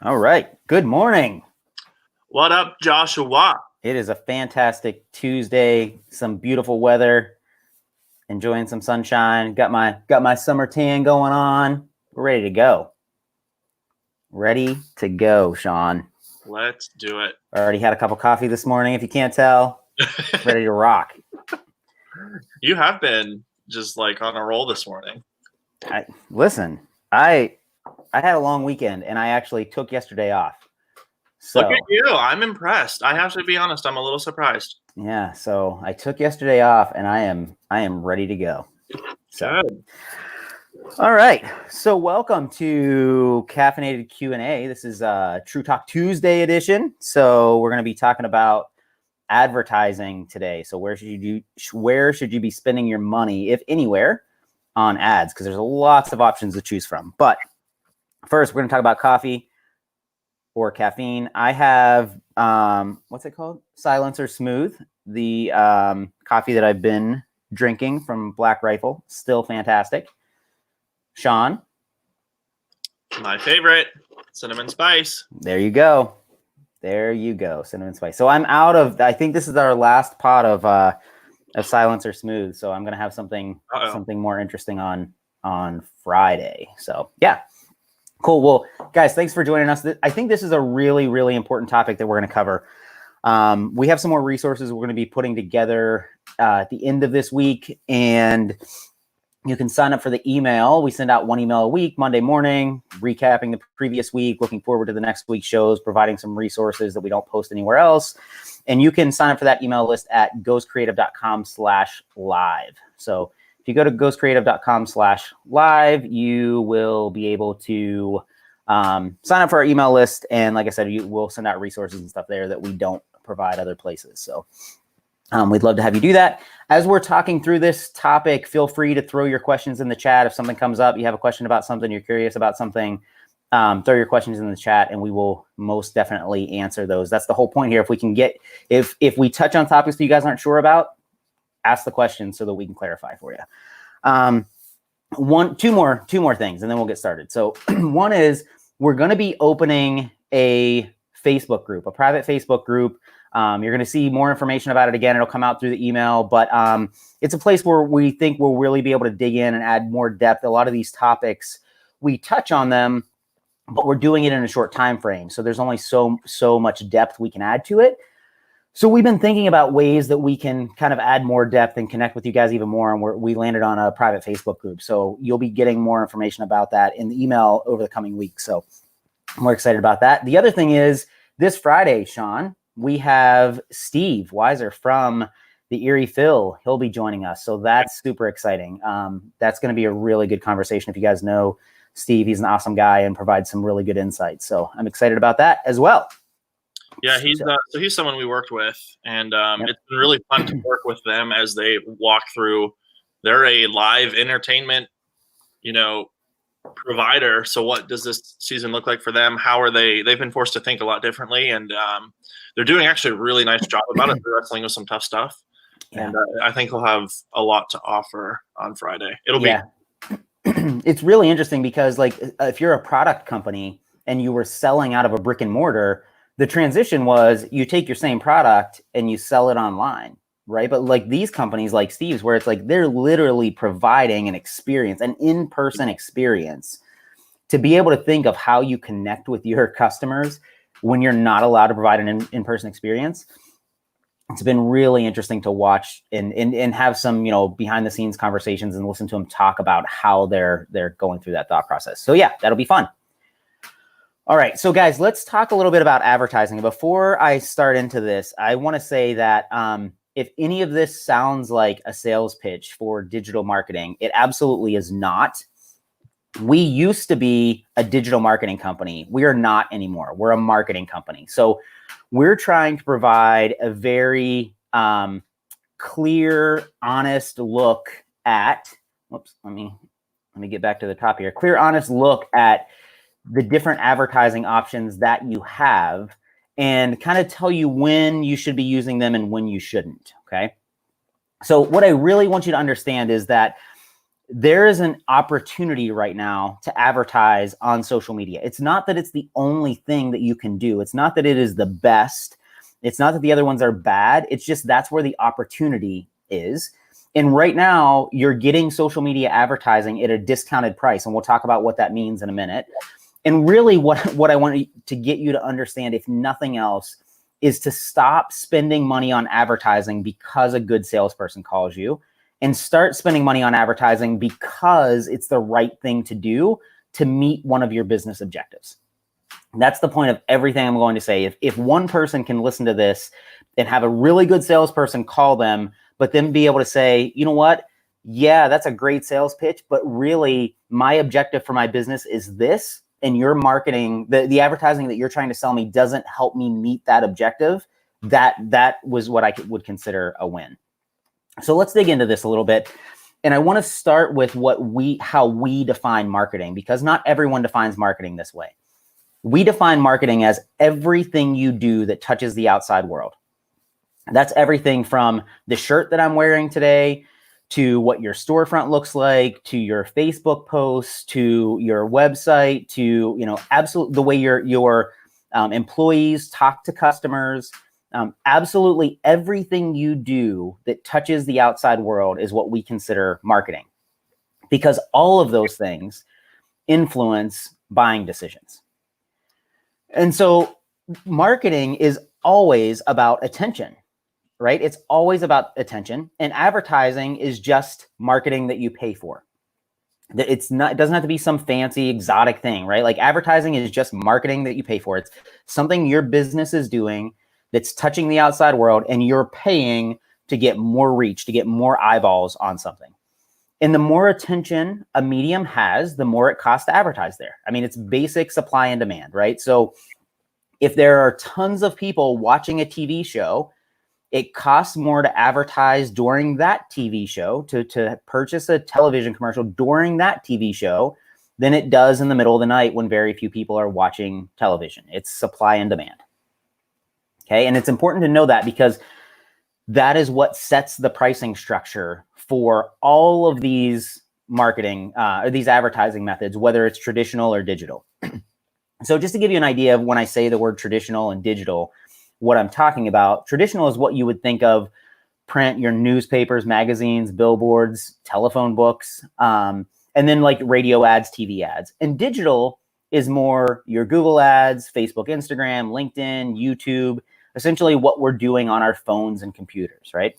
All right. Good morning. What up, Joshua? It is a fantastic Tuesday. Some beautiful weather. Enjoying some sunshine. Got my summer tan going on. We're ready to go. Ready to go, Sean. Let's do it. Already had a cup of coffee this morning, if you can't tell. Ready to rock. You have been just like on a roll this morning. Listen, I had a long weekend and I actually took yesterday off. So, Look at you. I'm impressed. I have to be honest. I'm a little surprised. yeah, so I took yesterday off and I am ready to go. So, Good. all right. So welcome to Caffeinated Q&A. This is True Talk Tuesday edition. So we're going to be talking about advertising today. So where should you be spending your money, if anywhere, on ads? Because there's lots of options to choose from. But first, we're going to talk about coffee or caffeine. I have what's it called? Silencer Smooth, the coffee that I've been drinking from Black Rifle. Still fantastic. Sean? My favorite, cinnamon spice. There you go. Cinnamon spice. So I'm out of, I think this is our last pot of Silencer Smooth. So I'm going to have something more interesting on Friday. So yeah. Cool. Well, guys, thanks for joining us. I think this is a really, really important topic that we're going to cover. We have some more resources we're going to be putting together at the end of this week, and you can sign up for the email. We send out one email a week, Monday morning, recapping the previous week, looking forward to the next week's shows, providing some resources that we don't post anywhere else. And you can sign up for that email list at ghostcreative.com/live. So if you go to ghostcreative.com/live, you will be able to sign up for our email list. And like I said, we'll send out resources and stuff there that we don't provide other places. So we'd love to have you do that. As we're talking through this topic, feel free to throw your questions in the chat. If something comes up, you have a question about something, you're curious about something, throw your questions in the chat and we will most definitely answer those. That's the whole point here. If we can get, if we touch on topics that you guys aren't sure about, ask the question so that we can clarify for you. Two more things, and then we'll get started. So one is we're going to be opening a Facebook group, a private Facebook group. You're going to see more information about it again. It'll come out through the email, but it's a place where we think we'll really be able to dig in and add more depth. A lot of these topics, we touch on them, but we're doing it in a short time frame. So there's only so much depth we can add to it. So we've been thinking about ways that we can kind of add more depth and connect with you guys even more. And we landed on a private Facebook group. So you'll be getting more information about that in the email over the coming weeks. So we're excited about that. The other thing is this Friday, Sean, we have Steve Weiser from the Erie Phil. He'll be joining us. So that's super exciting. That's going to be a really good conversation. If you guys know Steve, he's an awesome guy and provides some really good insights. So I'm excited about that as well. Yeah, he's someone we worked with, and It's been really fun to work with them as they walk through. They're a live entertainment, provider. So what does this season look like for them? How are they've been forced to think a lot differently, and they're doing actually a really nice job about it. They're wrestling with some tough stuff, and I think they'll have a lot to offer on Friday. It'll be. It's really interesting because like if you're a product company and you were selling out of a brick and mortar, the transition was you take your same product and you sell it online, right? But like these companies like Steve's, where it's like they're literally providing an experience, an in-person experience, to be able to think of how you connect with your customers when you're not allowed to provide an in-person experience. It's been really interesting to watch and have some, behind the scenes conversations and listen to them talk about how they're going through that thought process. So yeah, that'll be fun. All right. So guys, let's talk a little bit about advertising. Before I start into this, I want to say that if any of this sounds like a sales pitch for digital marketing, it absolutely is not. We used to be a digital marketing company. We are not anymore. We're a marketing company. So we're trying to provide a very clear, honest look at, let me get back to the top here. Clear, honest look at the different advertising options that you have and kind of tell you when you should be using them and when you shouldn't, okay? So what I really want you to understand is that there is an opportunity right now to advertise on social media. It's not that it's the only thing that you can do. It's not that it is the best. It's not that the other ones are bad. It's just that's where the opportunity is. And right now, you're getting social media advertising at a discounted price. And we'll talk about what that means in a minute. And really what I want to get you to understand, if nothing else, is to stop spending money on advertising because a good salesperson calls you, and start spending money on advertising because it's the right thing to do to meet one of your business objectives. And that's the point of everything I'm going to say. If one person can listen to this and have a really good salesperson call them, but then be able to say, you know what? Yeah, that's a great sales pitch, but really my objective for my business is this, and your marketing, the advertising that you're trying to sell me doesn't help me meet that objective, that was what I would consider a win. So let's dig into this a little bit. And I want to start with how we define marketing, because not everyone defines marketing this way. We define marketing as everything you do that touches the outside world. That's everything from the shirt that I'm wearing today, to what your storefront looks like, to your Facebook posts, to your website, to, absolutely the way your employees talk to customers. Absolutely everything you do that touches the outside world is what we consider marketing, because all of those things influence buying decisions. And so marketing is always about attention, right? It's always about attention, and advertising is just marketing that you pay for. It doesn't have to be some fancy exotic thing, right? Like advertising is just marketing that you pay for. It's something your business is doing that's touching the outside world, and you're paying to get more reach, to get more eyeballs on something. And the more attention a medium has, the more it costs to advertise there. I mean, it's basic supply and demand, right? So if there are tons of people watching a TV show, it costs more to advertise during that TV show, to purchase a television commercial during that TV show, than it does in the middle of the night when very few people are watching television. It's supply and demand. Okay, and it's important to know that, because that is what sets the pricing structure for all of these marketing or these advertising methods, whether it's traditional or digital. So just to give you an idea of when I say the word traditional and digital, what I'm talking about, traditional is what you would think of print, your newspapers, magazines, billboards, telephone books, and then like radio ads, TV ads. And digital is more your Google ads, Facebook, Instagram, LinkedIn, YouTube, essentially what we're doing on our phones and computers, right?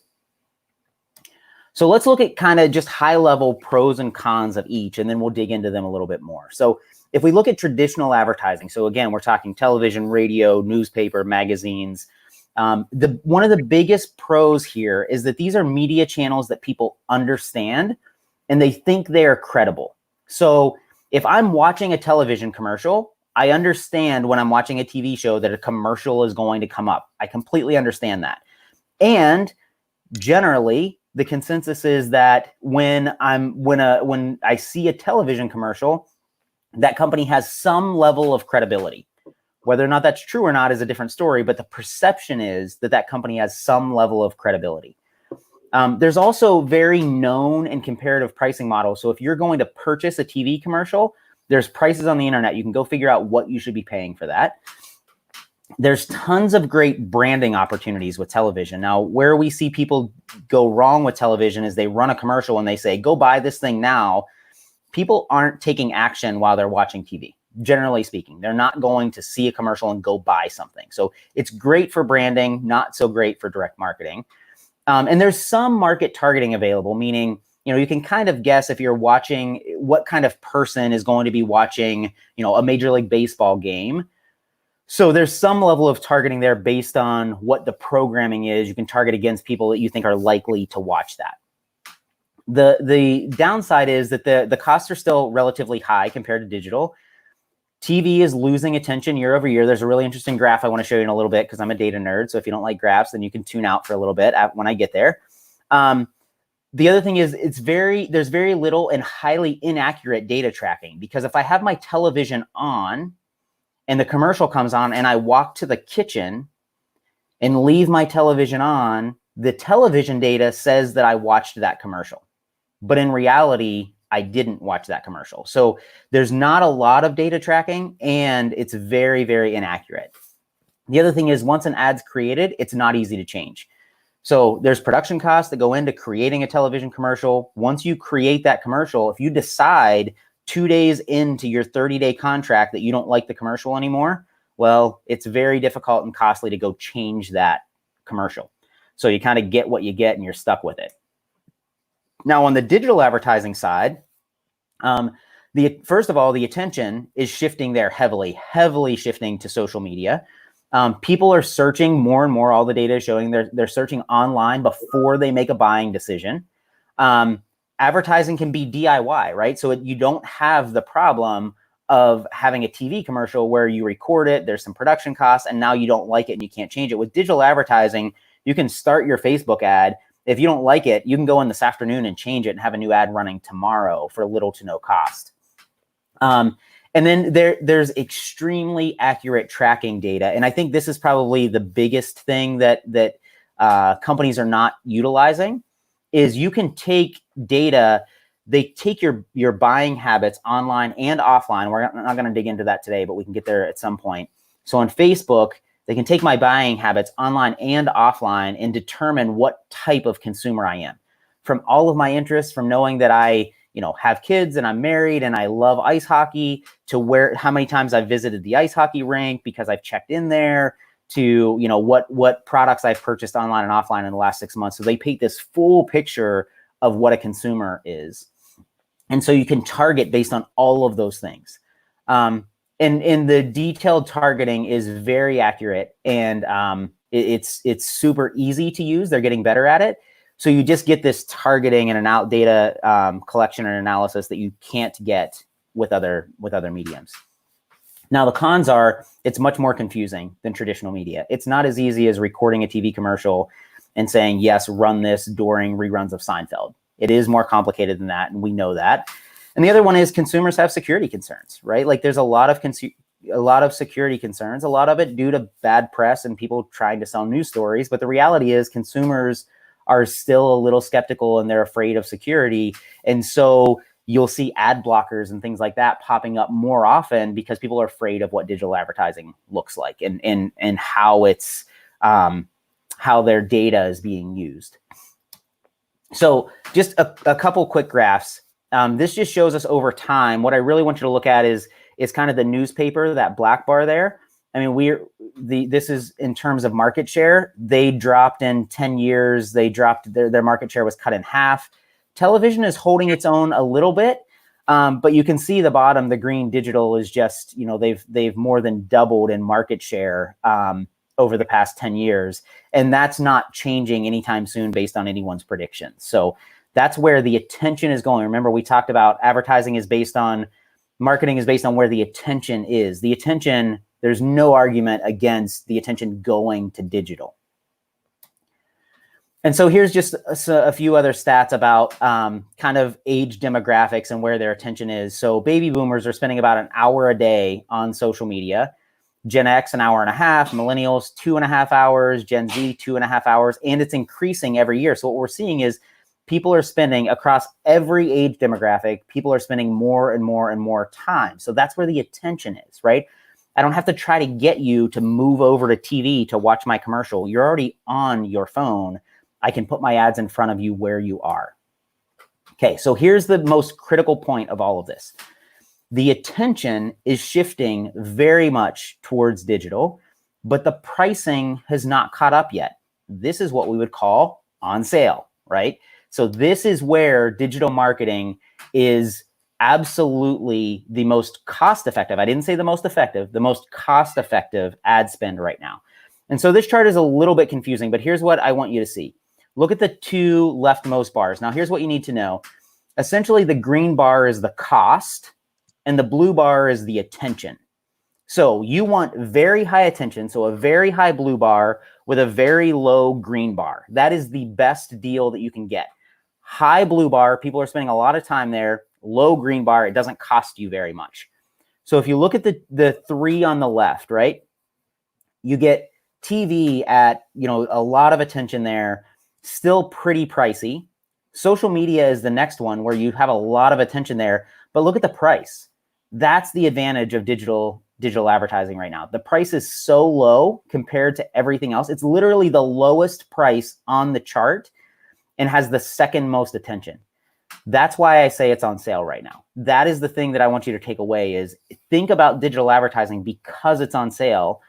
So let's look at kind of just high level pros and cons of each, and then we'll dig into them a little bit more. So if we look at traditional advertising, so again, we're talking television, radio, newspaper, magazines. One of the biggest pros here is that these are media channels that people understand and they think they are credible. So if I'm watching a television commercial, I understand when I'm watching a TV show that a commercial is going to come up. I completely understand that. And generally, the consensus is that when I see a television commercial, that company has some level of credibility. Whether or not that's true or not is a different story, but the perception is that that company has some level of credibility. There's also very known and comparative pricing models. So if you're going to purchase a TV commercial, there's prices on the internet. You can go figure out what you should be paying for that. There's tons of great branding opportunities with television. Now, where we see people go wrong with television is they run a commercial and they say, go buy this thing now. People aren't taking action while they're watching TV. Generally speaking, they're not going to see a commercial and go buy something. So it's great for branding, not so great for direct marketing. And there's some market targeting available, meaning, you can kind of guess if you're watching what kind of person is going to be watching, a Major League Baseball game. So there's some level of targeting there based on what the programming is. You can target against people that you think are likely to watch that. The downside is that the costs are still relatively high compared to digital. TV is losing attention year over year. There's a really interesting graph I want to show you in a little bit because I'm a data nerd. So if you don't like graphs, then you can tune out for a little bit when I get there. The other thing is there's very little and highly inaccurate data tracking, because if I have my television on and the commercial comes on and I walk to the kitchen and leave my television on, the television data says that I watched that commercial. But in reality, I didn't watch that commercial. So there's not a lot of data tracking, and it's very, very inaccurate. The other thing is, once an ad's created, it's not easy to change. So there's production costs that go into creating a television commercial. Once you create that commercial, if you decide 2 days into your 30-day contract that you don't like the commercial anymore, well, it's very difficult and costly to go change that commercial. So you kind of get what you get and you're stuck with it. Now, on the digital advertising side, first of all, the attention is shifting there heavily shifting to social media. People are searching more and more. All the data is showing they're searching online before they make a buying decision. Advertising can be DIY, right? So you don't have the problem of having a TV commercial where you record it, there's some production costs, and now you don't like it and you can't change it. With digital advertising, you can start your Facebook ad. If you don't like it, you can go in this afternoon and change it and have a new ad running tomorrow for little to no cost. And then there's extremely accurate tracking data. And I think this is probably the biggest thing that companies are not utilizing, is you can take data. They take your buying habits online and offline. We're not going to dig into that today, but we can get there at some point. So on Facebook, they can take my buying habits online and offline and determine what type of consumer I am. From all of my interests, from knowing that I have kids and I'm married and I love ice hockey, to how many times I've visited the ice hockey rink because I've checked in there, to what products I've purchased online and offline in the last 6 months. So they paint this full picture of what a consumer is. And so you can target based on all of those things. And the detailed targeting is very accurate, and it's super easy to use. They're getting better at it. So you just get this targeting and data collection and analysis that you can't get with other mediums. Now, the cons are it's much more confusing than traditional media. It's not as easy as recording a TV commercial and saying, yes, run this during reruns of Seinfeld. It is more complicated than that, and we know that. And the other one is consumers have security concerns, right? Like there's a lot of security concerns, a lot of it due to bad press and people trying to sell news stories. But the reality is consumers are still a little skeptical and they're afraid of security. And so you'll see ad blockers and things like that popping up more often because people are afraid of what digital advertising looks like and how it's how their data is being used. So just a couple quick graphs. This just shows us over time. What I really want you to look at is kind of the newspaper, that black bar there. I mean, this is in terms of market share. They dropped in 10 years. They dropped their market share was cut in half. Television is holding its own a little bit, but you can see the bottom, the green digital is just, they've more than doubled in market share over the past 10 years. And that's not changing anytime soon based on anyone's predictions. So that's where the attention is going. Remember, we talked about marketing is based on where the attention is. The attention, there's no argument against the attention going to digital. And so here's just a few other stats about kind of age demographics and where their attention is. So baby boomers are spending about an hour a day on social media. Gen X, an hour and a half. Millennials, 2.5 hours. Gen Z, 2.5 hours. And it's increasing every year. So what we're seeing is people are spending, across every age demographic, people are spending more and more and more time. So that's where the attention is, right? I don't have to try to get you to move over to TV to watch my commercial. You're already on your phone. I can put my ads in front of you where you are. Okay, so here's the most critical point of all of this. The attention is shifting very much towards digital, but the pricing has not caught up yet. This is what we would call on sale, right? So this is where digital marketing is absolutely the most cost-effective. I didn't say the most effective, the most cost-effective ad spend right now. And so this chart is a little bit confusing, but here's what I want you to see. Look at the two leftmost bars. Now, here's what you need to know. Essentially, the green bar is the cost, and the blue bar is the attention. So you want very high attention, so a very high blue bar with a very low green bar. That is the best deal that you can get. High blue bar, people are spending a lot of time there. Low green bar, it doesn't cost you very much. So if you look at the three on the left, right, you get TV at, a lot of attention there, still pretty pricey. Social media is the next one where you have a lot of attention there, but look at the price. That's the advantage of digital advertising right now. The price is so low compared to everything else. It's literally the lowest price on the chart and has the second most attention. That's why I say it's on sale right now. That is the thing that I want you to take away is think about digital advertising because it's on sale.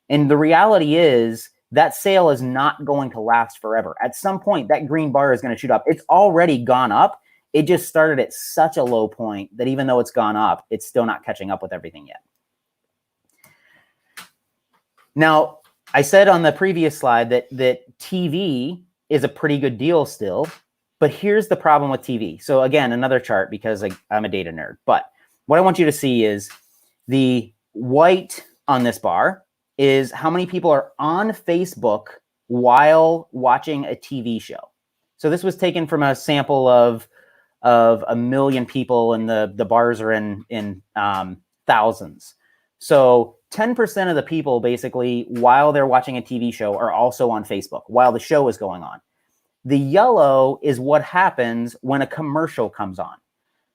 And the reality is that sale is not going to last forever. At some point, that green bar is going to shoot up. It's already gone up. It just started at such a low point that even though it's gone up, it's still not catching up with everything yet. Now, I said on the previous slide that TV is a pretty good deal still, but here's the problem with TV. So again, another chart because I'm a data nerd, but what I want you to see is the white on this bar is how many people are on Facebook while watching a TV show. So this was taken from a sample of 1 million people, and the bars are in thousands. So 10% of the people basically, while they're watching a TV show, are also on Facebook while the show is going on. The yellow is what happens when a commercial comes on.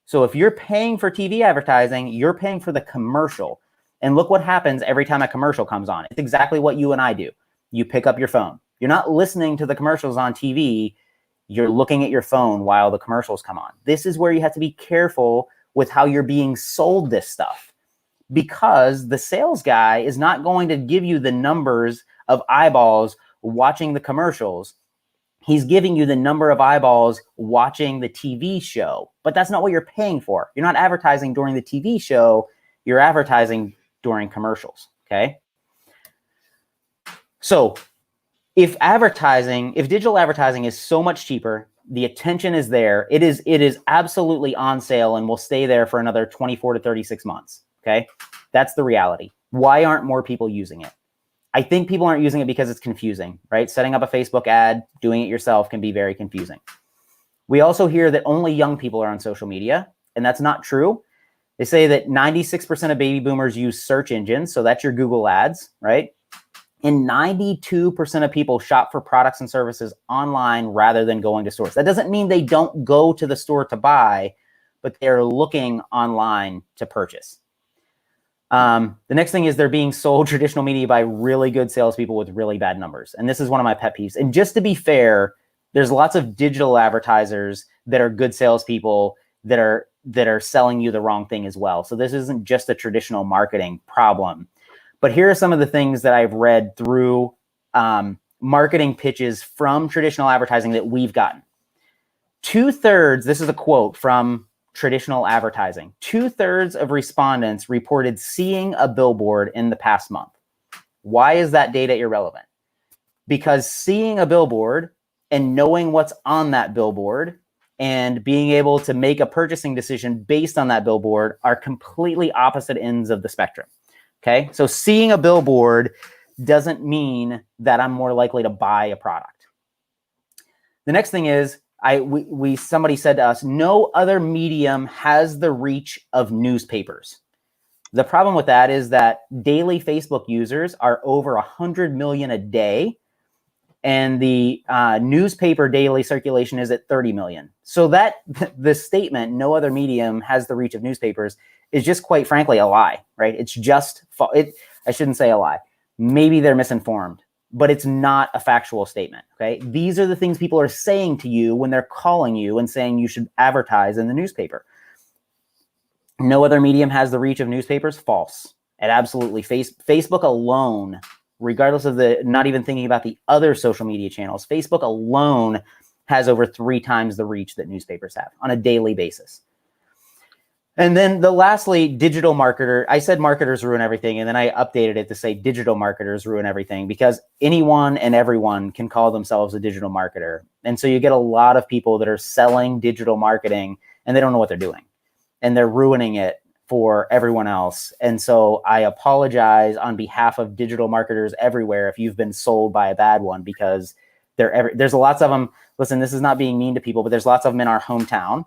So if you're paying for TV advertising, you're paying for the commercial. And look what happens every time a commercial comes on. It's exactly what you and I do. You pick up your phone. You're not listening to the commercials on TV. You're looking at your phone while the commercials come on. This is where you have to be careful with how you're being sold this stuff, because the sales guy is not going to give you the numbers of eyeballs watching the commercials. He's giving you the number of eyeballs watching the TV show, but that's not what you're paying for. You're not advertising during the TV show. You're advertising during commercials, okay? So if digital advertising is so much cheaper, the attention is there, it is absolutely on sale and will stay there for another 24 to 36 months, okay? That's the reality. Why aren't more people using it? I think people aren't using it because it's confusing, right? Setting up a Facebook ad, doing it yourself can be very confusing. We also hear that only young people are on social media, and that's not true. They say that 96% of baby boomers use search engines, so that's your Google ads, right? And 92% of people shop for products and services online rather than going to stores. That doesn't mean they don't go to the store to buy, but they're looking online to purchase. The next thing is they're being sold traditional media by really good salespeople with really bad numbers. And this is one of my pet peeves. And just to be fair, there's lots of digital advertisers that are good salespeople that are selling you the wrong thing as well. So this isn't just a traditional marketing problem. But here are some of the things that I've read through marketing pitches from traditional advertising that we've gotten. 2/3, this is a quote from traditional advertising, 2/3 of respondents reported seeing a billboard in the past month. Why is that data irrelevant? Because seeing a billboard and knowing what's on that billboard and being able to make a purchasing decision based on that billboard are completely opposite ends of the spectrum. Okay, so seeing a billboard doesn't mean that I'm more likely to buy a product. The next thing is, somebody said to us, no other medium has the reach of newspapers. The problem with that is that daily Facebook users are over 100 million a day, and the newspaper daily circulation is at 30 million. So that the statement, no other medium has the reach of newspapers, is just quite frankly a lie, right? It's just, I shouldn't say a lie. Maybe they're misinformed, but it's not a factual statement, okay? These are the things people are saying to you when they're calling you and saying you should advertise in the newspaper. No other medium has the reach of newspapers? False. And absolutely, Facebook alone, regardless of not even thinking about the other social media channels, Facebook alone has over 3 times the reach that newspapers have on a daily basis. And then lastly, digital marketer. I said marketers ruin everything, and then I updated it to say digital marketers ruin everything, because anyone and everyone can call themselves a digital marketer. And so you get a lot of people that are selling digital marketing and they don't know what they're doing, and they're ruining it for everyone else. And so I apologize on behalf of digital marketers everywhere if you've been sold by a bad one, because there's lots of them. Listen, this is not being mean to people, but there's lots of them in our hometown.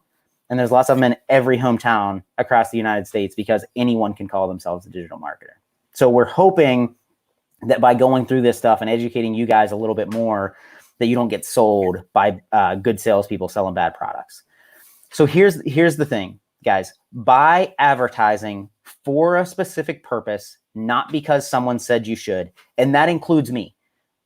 And there's lots of them in every hometown across the United States, because anyone can call themselves a digital marketer. So we're hoping that by going through this stuff and educating you guys a little bit more, that you don't get sold by good salespeople selling bad products. So here's the thing, guys. Buy advertising for a specific purpose, not because someone said you should. And that includes me.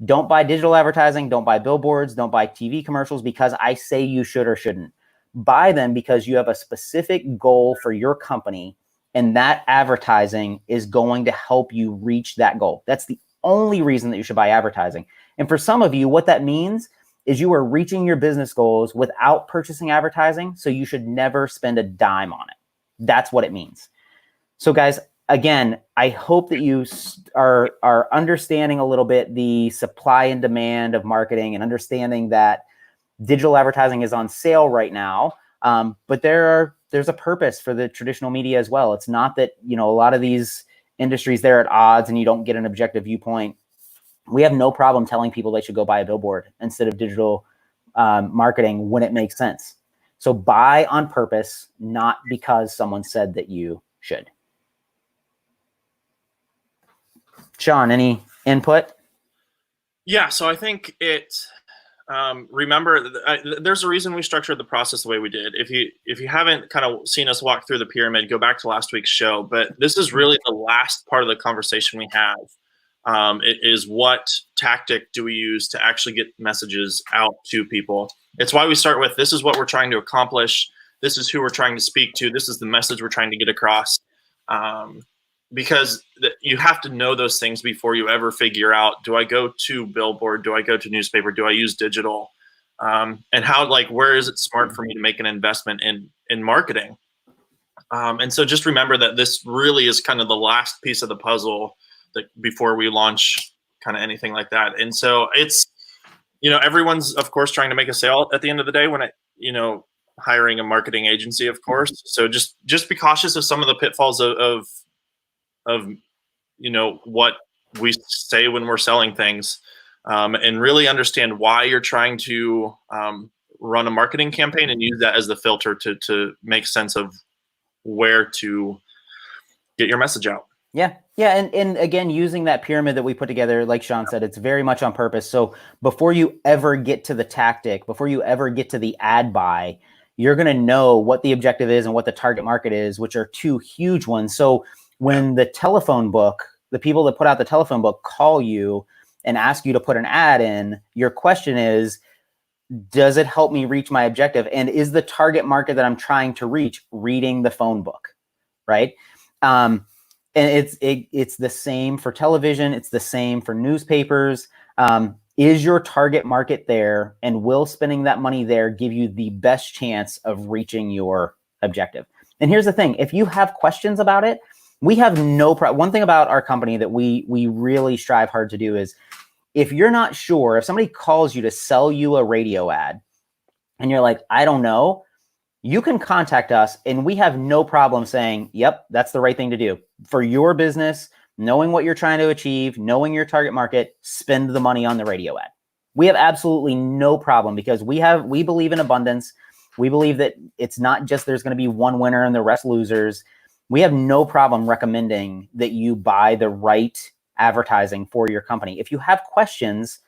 Don't buy digital advertising. Don't buy billboards. Don't buy TV commercials because I say you should or shouldn't. Buy them because you have a specific goal for your company, and that advertising is going to help you reach that goal. That's the only reason that you should buy advertising. And for some of you, what that means is you are reaching your business goals without purchasing advertising, so you should never spend a dime on it. That's what it means. So guys, again, I hope that you are understanding a little bit the supply and demand of marketing and understanding that digital advertising is on sale right now. But there's a purpose for the traditional media as well. It's not that, a lot of these industries, they're at odds and you don't get an objective viewpoint. We have no problem telling people they should go buy a billboard instead of digital marketing when it makes sense. So buy on purpose, not because someone said that you should. Sean, any input? Yeah, so I think remember, there's a reason we structured the process the way we did. If you haven't kind of seen us walk through the pyramid, go back to last week's show. But this is really the last part of the conversation we have. It is, what tactic do we use to actually get messages out to people? It's why we start with, this is what we're trying to accomplish. This is who we're trying to speak to. This is the message we're trying to get across. Because you have to know those things before you ever figure out, do I go to billboard? Do I go to newspaper? Do I use digital? And where is it smart for me to make an investment in marketing? And so just remember that this really is kind of the last piece of the puzzle that before we launch kind of anything like that. And so it's, everyone's of course trying to make a sale at the end of the day when hiring a marketing agency, of course. So just be cautious of some of the pitfalls of what we say when we're selling things, and really understand why you're trying to run a marketing campaign and use that as the filter to make sense of where to get your message out. Yeah. And again, using that pyramid that we put together, like Sean said, it's very much on purpose. So before you ever get to the tactic, before you ever get to the ad buy, you're going to know what the objective is and what the target market is, which are two huge ones. So when the telephone book, the people that put out the telephone book call you and ask you to put an ad in, your question is, does it help me reach my objective? And is the target market that I'm trying to reach reading the phone book, right? And it's the same for television. It's the same for newspapers. Is your target market there, and will spending that money there give you the best chance of reaching your objective? And here's the thing. If you have questions about it, we have no problem. One thing about our company that we really strive hard to do is, if you're not sure, if somebody calls you to sell you a radio ad and you're like, I don't know, you can contact us and we have no problem saying, yep, that's the right thing to do. For your business, knowing what you're trying to achieve, knowing your target market, spend the money on the radio ad. We have absolutely no problem, because we believe in abundance. We believe that it's not just there's going to be one winner and the rest losers. We have no problem recommending that you buy the right advertising for your company. If you have questions,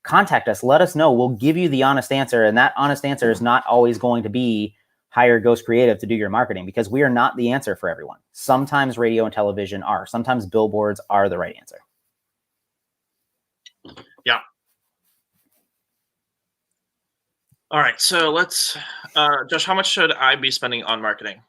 contact us. Let us know. We'll give you the honest answer. And that honest answer is not always going to be hire Ghost Creative to do your marketing, because we are not the answer for everyone. Sometimes radio and television are. Sometimes billboards are the right answer. Yeah. All right. So let's, Josh, how much should I be spending on marketing?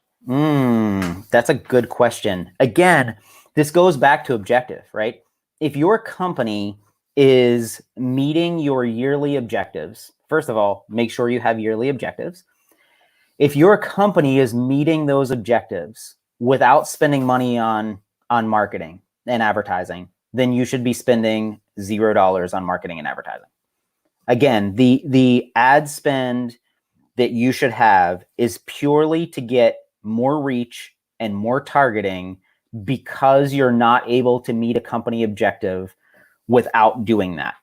That's a good question. Again, this goes back to objective, right? If your company is meeting your yearly objectives, first of all, make sure you have yearly objectives. If your company is meeting those objectives without spending money on marketing and advertising, then you should be spending $0 on marketing and advertising. Again, the ad spend that you should have is purely to get more reach and more targeting, because you're not able to meet a company objective without doing that.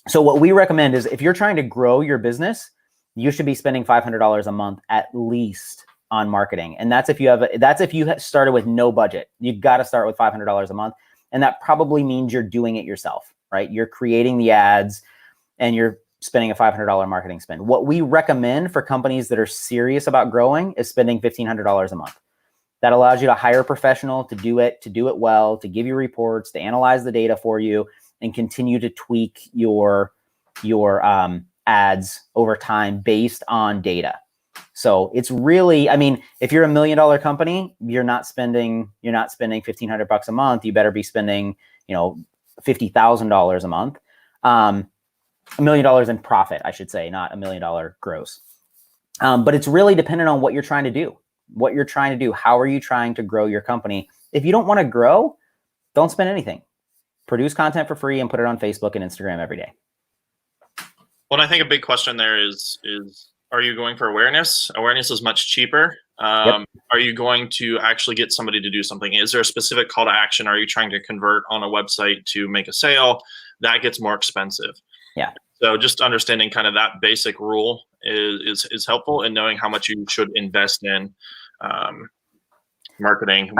So what we recommend is, if you're trying to grow your business, you should be spending $500 a month at least on marketing. And that's if you started with no budget. You've got to start with $500 a month. And that probably means you're doing it yourself, right? You're creating the ads. and you're spending a $500 marketing spend. What we recommend for companies that are serious about growing is spending $1,500 a month. That allows you to hire a professional to do it well, to give you reports, to analyze the data for you, and continue to tweak your ads over time based on data. So it's really, I mean, if you're $1 million company, you're not spending $1,500 a month. You better be spending, $50,000 a month. $1 million in profit, I should say, not $1 million gross. But it's really dependent on what you're trying to do. How are you trying to grow your company? If you don't want to grow, don't spend anything. Produce content for free and put it on Facebook and Instagram every day. Well, I think a big question there is are you going for awareness? Awareness is much cheaper. Are you going to actually get somebody to do something? Is there a specific call to action? Are you trying to convert on a website to make a sale? That gets more expensive. Yeah. So just understanding kind of that basic rule is helpful in knowing how much you should invest in marketing.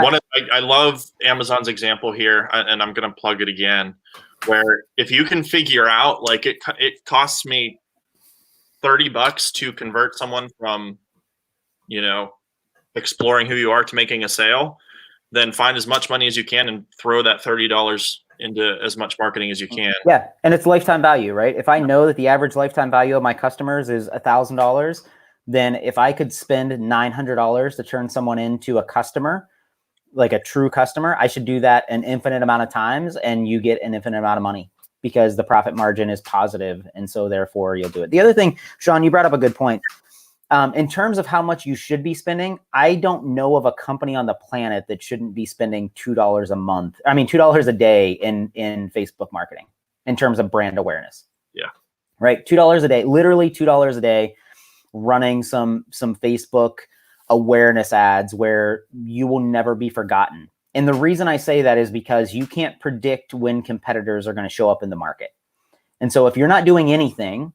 I love Amazon's example here, and I'm going to plug it again, where if you can figure out, like it costs me $30 to convert someone from, exploring who you are to making a sale, then find as much money as you can and throw that $30 into as much marketing as you can. Yeah. And it's lifetime value, right? If I know that the average lifetime value of my customers is $1,000, then if I could spend $900 to turn someone into a customer, like a true customer, I should do that an infinite amount of times, and you get an infinite amount of money because the profit margin is positive. And so therefore you'll do it. The other thing, Sean, you brought up a good point. In terms of how much you should be spending, I don't know of a company on the planet that shouldn't be spending $2 a month. I mean, $2 a day in Facebook marketing in terms of brand awareness. Yeah. Right. $2 a day, literally $2 a day, running some Facebook awareness ads where you will never be forgotten. And the reason I say that is because you can't predict when competitors are going to show up in the market. And so if you're not doing anything,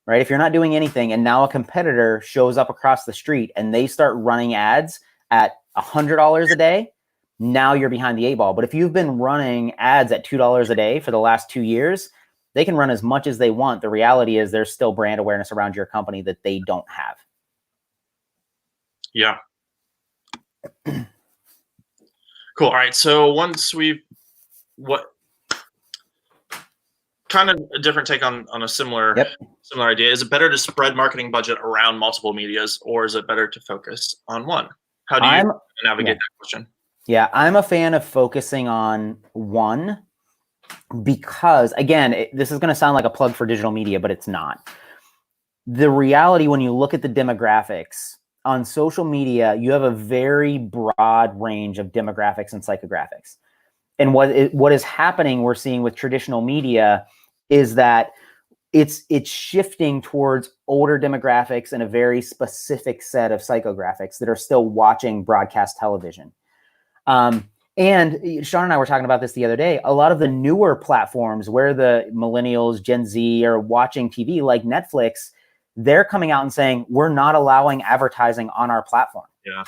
right? If you're not doing anything and now a competitor shows up across the street and they start running ads at $100 a day, now you're behind the 8 ball. But if you've been running ads at $2 a day for the last 2 years, they can run as much as they want. The reality is there's still brand awareness around your company that they don't have. Yeah. Cool. All right. So once kind of a different take on a similar idea. Is it better to spread marketing budget around multiple medias, or is it better to focus on one? How do you navigate that question? Yeah, I'm a fan of focusing on one because, again, this is going to sound like a plug for digital media, but it's not. The reality, when you look at the demographics on social media, you have a very broad range of demographics and psychographics. And what is happening, we're seeing with traditional media, is that it's shifting towards older demographics and a very specific set of psychographics that are still watching broadcast television. And Sean and I were talking about this the other day. A lot of the newer platforms where the millennials, Gen Z are watching TV, like Netflix, they're coming out and saying, we're not allowing advertising on our platform. Yeah.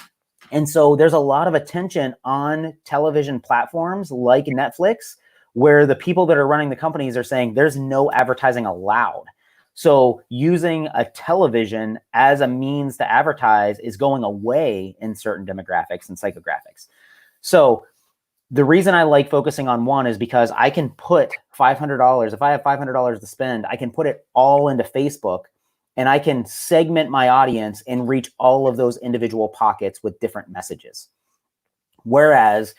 And so there's a lot of attention on television platforms like Netflix, where the people that are running the companies are saying there's no advertising allowed. So using a television as a means to advertise is going away in certain demographics and psychographics. So the reason I like focusing on one is because I can put $500, if I have $500 to spend, I can put it all into Facebook, and I can segment my audience and reach all of those individual pockets with different messages. Whereas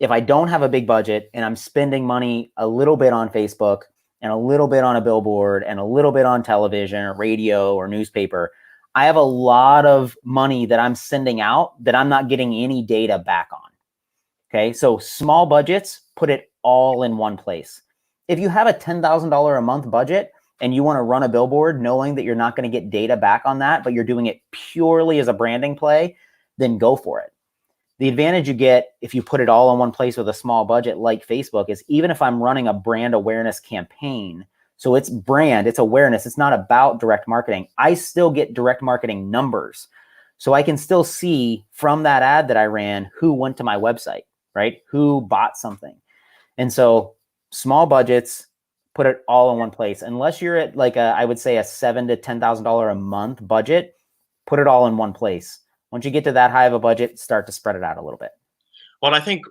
if I don't have a big budget and I'm spending money a little bit on Facebook and a little bit on a billboard and a little bit on television or radio or newspaper, I have a lot of money that I'm sending out that I'm not getting any data back on. Okay, so small budgets, put it all in one place. If you have a $10,000 a month budget and you want to run a billboard knowing that you're not going to get data back on that, but you're doing it purely as a branding play, then go for it. The advantage you get if you put it all in one place with a small budget like Facebook is, even if I'm running a brand awareness campaign, so it's brand, it's awareness, it's not about direct marketing, I still get direct marketing numbers. So I can still see from that ad that I ran who went to my website, right? Who bought something. And so small budgets, put it all in one place. Unless you're at like I would say a $7,000 to $10,000 a month budget, put it all in one place. Once you get to that high of a budget, start to spread it out a little bit. Well, I think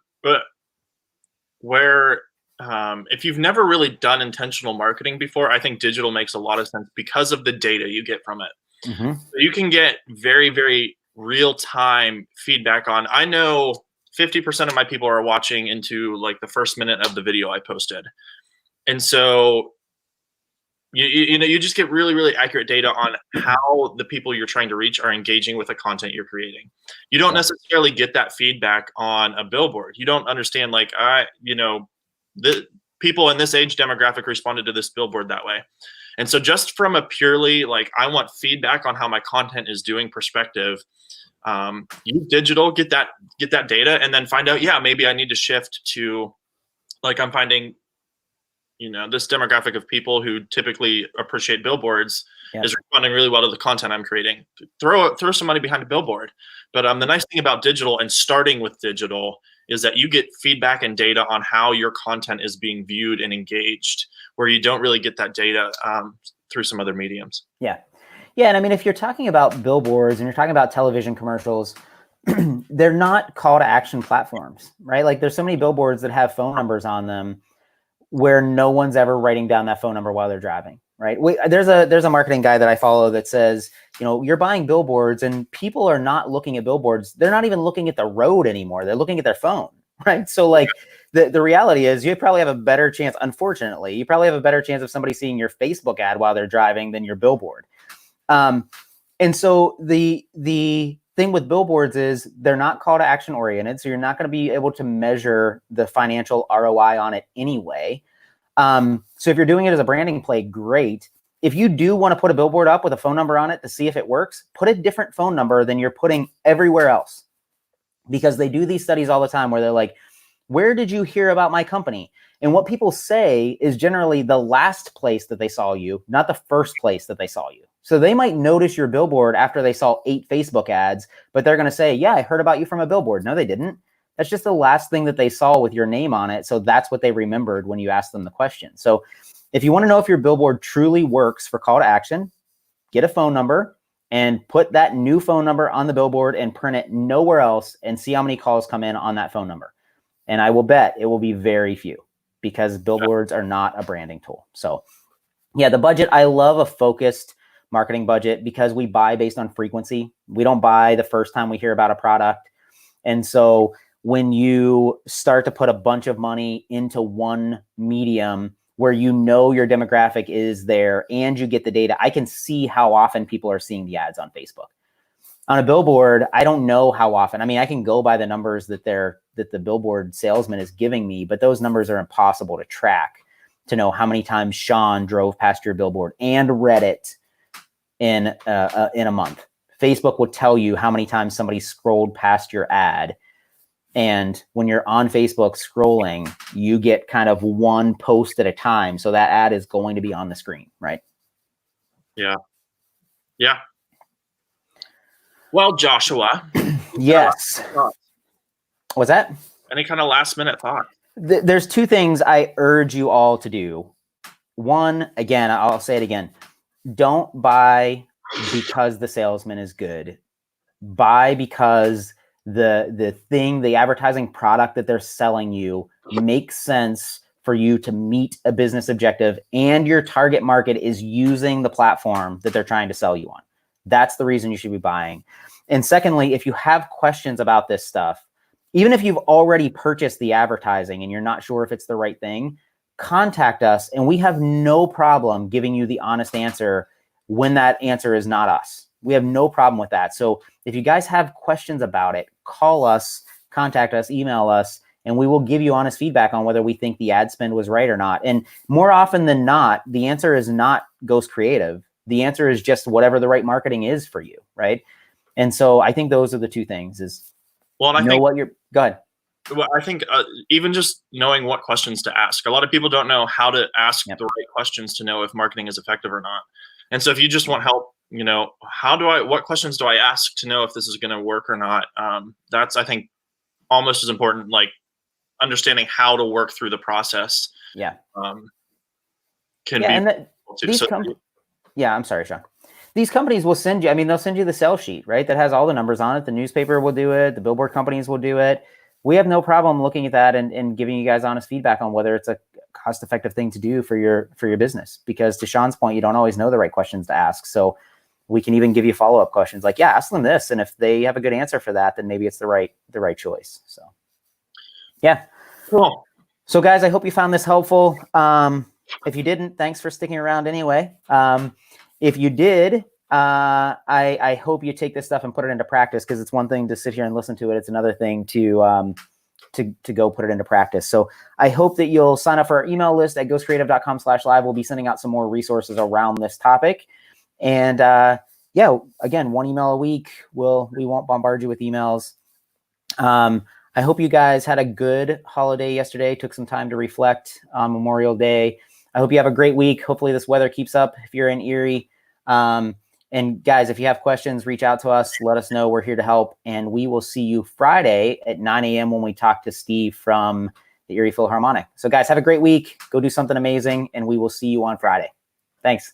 if you've never really done intentional marketing before, I think digital makes a lot of sense because of the data you get from it. Mm-hmm. So you can get very, very real-time feedback on, I know 50% of my people are watching into like the first minute of the video I posted. And so you just get really, really accurate data on how the people you're trying to reach are engaging with the content you're creating. You don't necessarily get that feedback on a billboard. You don't understand like, the people in this age demographic responded to this billboard that way. And so just from a purely like, I want feedback on how my content is doing perspective, use digital, get that data, and then find out, maybe I need to shift to, like, I'm finding, this demographic of people who typically appreciate billboards is responding really well to the content I'm creating. Throw some money behind a billboard. But the nice thing about digital and starting with digital is that you get feedback and data on how your content is being viewed and engaged, where you don't really get that data through some other mediums. Yeah. And I mean, if you're talking about billboards and you're talking about television commercials, they're not call to action platforms, right? Like there's so many billboards that have phone numbers on them where no one's ever writing down that phone number while they're driving, right? There's a marketing guy that I follow that says, you're buying billboards and people are not looking at billboards. They're not even looking at the road anymore. They're looking at their phone, right? So like the reality is you probably have a better chance, unfortunately, you probably have a better chance of somebody seeing your Facebook ad while they're driving than your billboard. And so the thing with billboards is they're not call to action oriented. So you're not going to be able to measure the financial ROI on it anyway. So if you're doing it as a branding play, great. If you do want to put a billboard up with a phone number on it to see if it works, put a different phone number than you're putting everywhere else, because they do these studies all the time where they're like, where did you hear about my company? And what people say is generally the last place that they saw you, not the first place that they saw you. So they might notice your billboard after they saw 8 Facebook ads, but they're going to say, I heard about you from a billboard. No, they didn't. That's just the last thing that they saw with your name on it. So that's what they remembered when you asked them the question. So if you want to know if your billboard truly works for call to action, get a phone number and put that new phone number on the billboard and print it nowhere else and see how many calls come in on that phone number. And I will bet it will be very few, because billboards are not a branding tool. So the budget, I love a focused marketing budget because we buy based on frequency. We don't buy the first time we hear about a product. And so when you start to put a bunch of money into one medium where your demographic is there and you get the data, I can see how often people are seeing the ads on Facebook. On a billboard, I don't know how often. I mean, I can go by the numbers that the billboard salesman is giving me, but those numbers are impossible to track, to know how many times Sean drove past your billboard and read it in a month. Facebook will tell you how many times somebody scrolled past your ad. And when you're on Facebook scrolling, you get kind of one post at a time. So that ad is going to be on the screen, right? Yeah. Well, Joshua. Yes. What's that? Any kind of last minute thought? There's 2 things I urge you all to do. One, again, I'll say it again. Don't buy because the salesman is good. Buy because the advertising product that they're selling you makes sense for you to meet a business objective, and your target market is using the platform that they're trying to sell you on. That's the reason you should be buying. And secondly, if you have questions about this stuff, even if you've already purchased the advertising and you're not sure if it's the right thing, contact us and we have no problem giving you the honest answer when that answer is not us. We have no problem with that. So if you guys have questions about it, call us, contact us, email us, and we will give you honest feedback on whether we think the ad spend was right or not. And more often than not, the answer is not Ghost Creative. The answer is just whatever the right marketing is for you, right? And so I think those are the 2 things is, go ahead. Well, I think even just knowing what questions to ask. A lot of people don't know how to ask the right questions to know if marketing is effective or not. And so if you just want help, what questions do I ask to know if this is going to work or not? That's, I think, almost as important, like understanding how to work through the process. Yeah. can Yeah, be and these so, yeah, I'm sorry, Sean. These companies will send you, I mean, they'll send you the sell sheet, right? That has all the numbers on it. The newspaper will do it. The billboard companies will do it. We have no problem looking at that and giving you guys honest feedback on whether it's a cost-effective thing to do for your business. Because to Sean's point, you don't always know the right questions to ask. So we can even give you follow-up questions like, yeah, ask them this. And if they have a good answer for that, then maybe it's the right choice. So yeah. cool. So guys, I hope you found this helpful. If you didn't, thanks for sticking around anyway. If you did, I hope you take this stuff and put it into practice, because it's one thing to sit here and listen to it. It's another thing to go put it into practice. So I hope that you'll sign up for our email list at ghostcreative.com/live. We'll be sending out some more resources around this topic. And yeah, again, 1 email a week. We won't bombard you with emails. I hope you guys had a good holiday yesterday, took some time to reflect on Memorial Day. I hope you have a great week. Hopefully this weather keeps up if you're in Erie. And guys, if you have questions, reach out to us. Let us know. We're here to help. And we will see you Friday at 9 a.m. when we talk to Steve from the Erie Philharmonic. So guys, have a great week. Go do something amazing. And we will see you on Friday. Thanks.